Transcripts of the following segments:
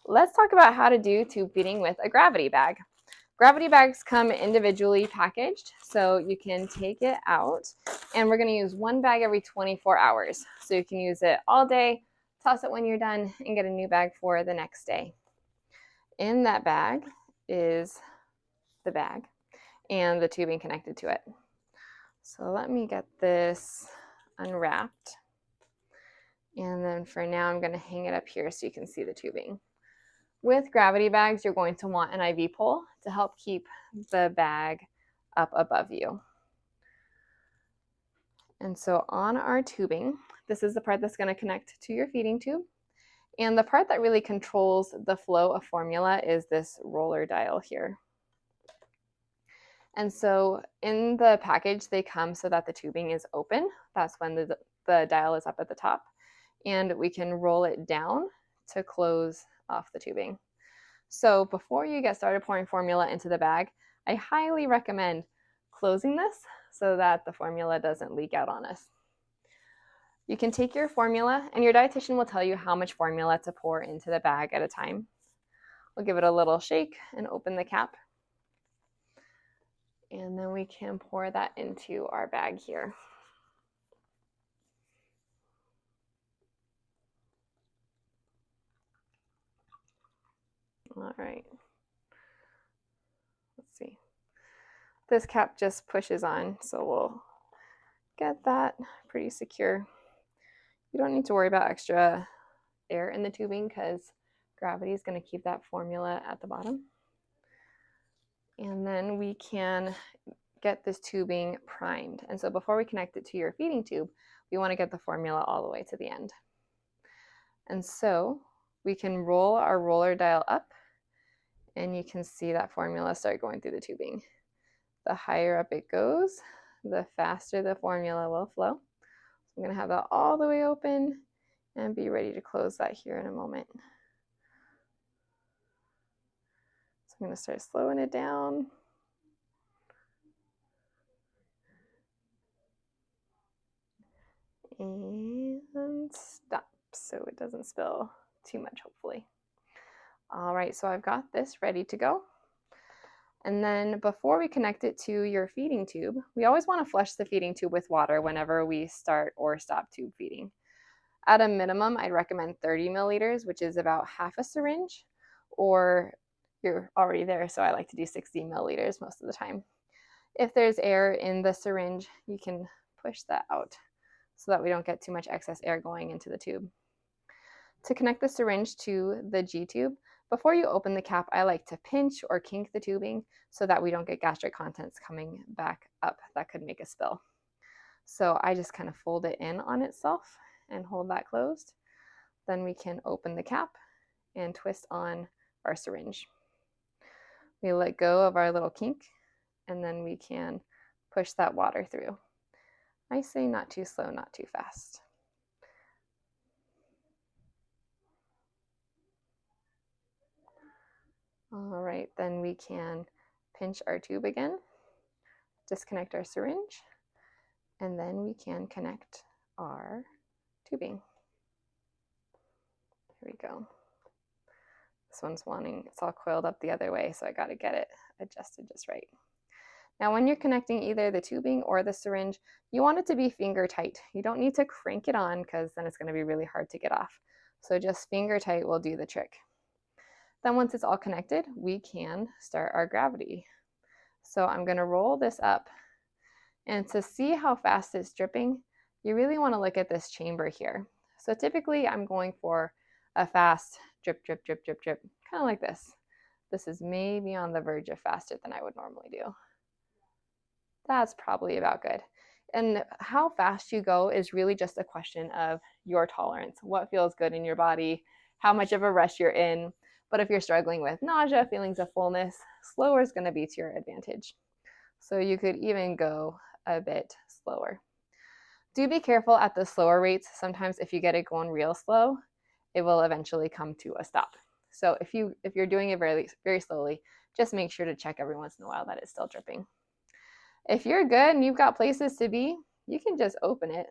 Let's talk about how to do tube feeding with a gravity bag. Gravity bags come individually packaged, so you can take it out, and we're going to use one bag every 24 hours. So you can use it all day, toss it when you're done, and get a new bag for the next day. In that bag is the bag and the tubing connected to it. So let me get this unwrapped. And then for now, I'm going to hang it up here so you can see the tubing. With gravity bags, you're going to want an IV pole to help keep the bag up above you. And so on our tubing, this is the part that's going to connect to your feeding tube. And the part that really controls the flow of formula is this roller dial here. And so in the package, they come so that the tubing is open. That's when the dial is up at the top. And we can roll it down to close off the tubing. So before you get started pouring formula into the bag, I highly recommend closing this so that the formula doesn't leak out on us. You can take your formula, and your dietitian will tell you how much formula to pour into the bag at a time. We'll give it a little shake and open the cap. And then we can pour that into our bag here. All right. Let's see. This cap just pushes on, so we'll get that pretty secure. You don't need to worry about extra air in the tubing because gravity is going to keep that formula at the bottom. And then we can get this tubing primed. And so before we connect it to your feeding tube, we want to get the formula all the way to the end. And so we can roll our roller dial up, and you can see that formula start going through the tubing. The higher up it goes, the faster the formula will flow. So I'm going to have that all the way open and be ready to close that here in a moment. So I'm going to start slowing it down. And stop so it doesn't spill too much, hopefully. All right, so I've got this ready to go. And then before we connect it to your feeding tube, we always want to flush the feeding tube with water whenever we start or stop tube feeding. At a minimum, I'd recommend 30 milliliters, which is about half a syringe, or you're already there, so I like to do 60 milliliters most of the time. If there's air in the syringe, you can push that out so that we don't get too much excess air going into the tube. To connect the syringe to the G-tube, before you open the cap, I like to pinch or kink the tubing so that we don't get gastric contents coming back up that could make a spill. So I just kind of fold it in on itself and hold that closed. Then we can open the cap and twist on our syringe. We let go of our little kink, and then we can push that water through. I say not too slow, not too fast. All right, then we can pinch our tube again, disconnect our syringe, and then we can connect our tubing. Here we go. This one's it's all coiled up the other way, so I got to get it adjusted just right. Now, when you're connecting either the tubing or the syringe, you want it to be finger tight. You don't need to crank it on because then it's going to be really hard to get off. So just finger tight will do the trick. Then once it's all connected, we can start our gravity. So I'm going to roll this up, and to see how fast it's dripping, you really want to look at this chamber here. So typically I'm going for a fast drip, drip, drip, drip, drip, kind of like this. This is maybe on the verge of faster than I would normally do. That's probably about good. And how fast you go is really just a question of your tolerance, what feels good in your body, how much of a rush you're in. But if you're struggling with nausea, feelings of fullness, slower is going to be to your advantage. So you could even go a bit slower. Do be careful at the slower rates. Sometimes if you get it going real slow, it will eventually come to a stop. So if you're doing it very, very slowly, just make sure to check every once in a while that it's still dripping. If you're good and you've got places to be, you can just open it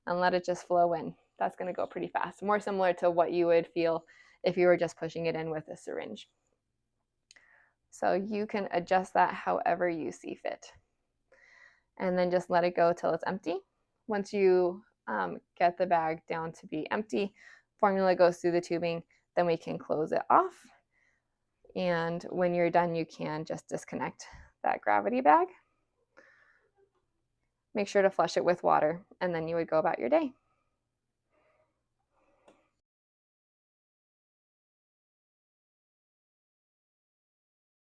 and let it just flow in. That's going to go pretty fast, more similar to what you would feel if you were just pushing it in with a syringe. So you can adjust that however you see fit. And then just let it go till it's empty. Once you get the bag down to be empty, formula goes through the tubing, then we can close it off. And when you're done, you can just disconnect that gravity bag. Make sure to flush it with water, and then you would go about your day.